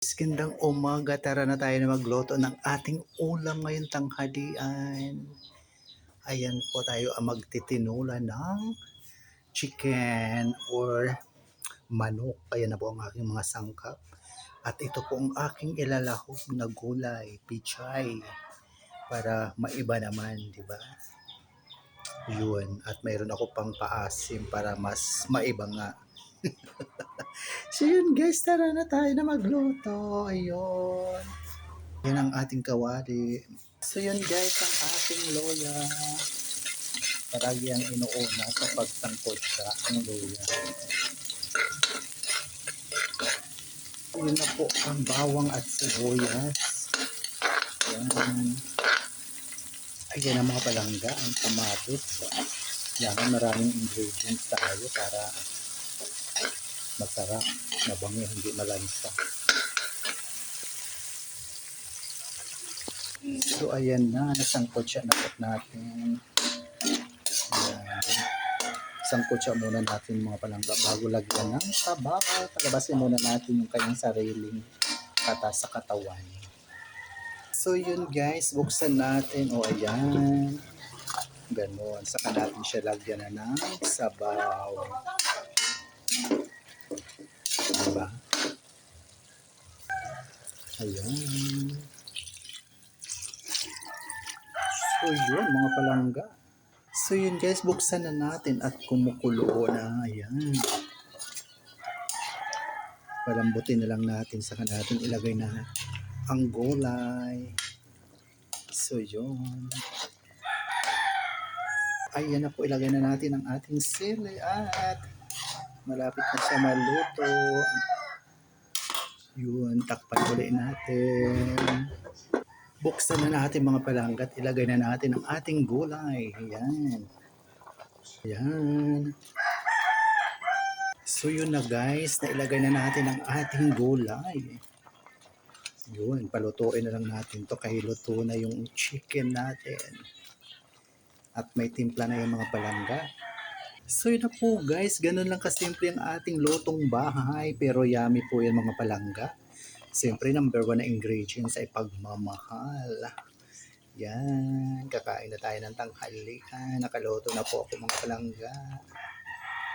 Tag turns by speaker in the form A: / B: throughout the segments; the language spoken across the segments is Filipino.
A: Gandang umaga, tara na tayo na magluto ng ating ulam ngayong tanghalian. Ayan po tayo ang magtitinula ng chicken or manok. Ayan na po ang aking mga sangkap. At ito po ang aking ilalahok na gulay, pichay. Para maiba naman, di ba? Yun. At mayroon ako pang paasim para mas maiba nga. So yun guys, tara na tayo na magluto. Ayun. Yan ang ating kawali. So yun guys, ang ating loya. Paragi ang inuuna sa pagtangkot siya ang loya. Yun na po ang bawang at sibuyas. Yan. Ayan ang mga palangga, ang kamatis. Yan, maraming ingredients tayo para masarap, mabango, hindi malansa. So ayan na, nasangkot siya natin. Ayan. Sangkot siya muna natin mga palangga bago lagyan ng sabaw. Palabasin muna natin yung kanyang sariling katas sa katawan. So yun guys, buksan natin. O ayan. Ganon. Saka natin siya lagyan na ng sabaw. Diba? Ayan. So yun mga palangga. So yun guys, buksan na natin at kumukulo na. Ayan. Palambutin na lang natin. Saka natin ilagay na ang gulay. So yun. Ayan na po, ilagay na natin ang ating sili at malapit na siya maluto. Yun, takpan ulit natin. Buksan na natin mga palanggat. Ilagay na natin ang ating gulay. Ayan. Ayan. So yun na guys, nailagay na natin ang ating gulay. Yun, palutuin na lang natin to kahit luto na yung chicken natin. At may timpla na yung mga palangga. So yun na po guys, ganun lang kasimple ang ating lutong bahay. Pero yummy po yan mga palangga. Siyempre number 1 na ingredients ay pagmamahal. Yan, kakain na tayo ng tanghalian. Nakaluto na po ako mga palangga.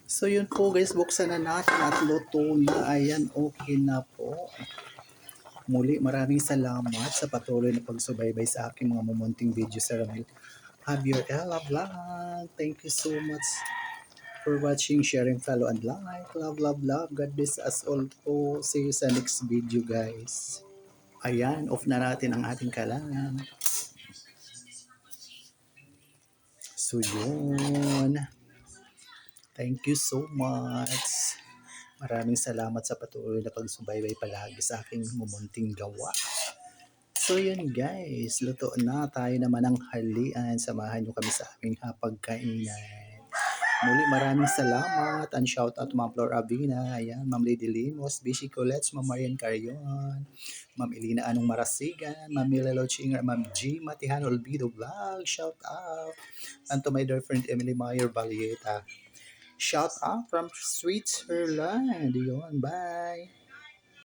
A: So yun po guys, buksan na natin at luto na. Ayan, okay na po. Muli, maraming salamat sa patuloy na pagsubaybay sa aking mga mumunting video sa Ramil Javier Ella Vlog. Thank you so much for watching, sharing, follow, and like. Love, love, love. God bless us all po. See you sa next video guys. Ayan, off na natin ang ating kalan. So yun. Thank you so much. Maraming salamat sa patuloy na pagsubaybay palagi sa aking mumunting gawa. So yun guys, luto na tayo naman ng halian. Samahan nyo kami sa aming hapagkainan. Muli maraming salamat and shout out to Ma'am Flor Avina, ayan, Ma'am Lady Limos, Bishi Colets, Ma'am Marian Carion, Ma'am Elina Anong Marasigan, Ma'am Milelo Chinger, Ma'am G Matihan Olvido Vlog, shout out, and to my dear friend Emily Meyer Valieta. Shout out from Switzerland. Yun, bye!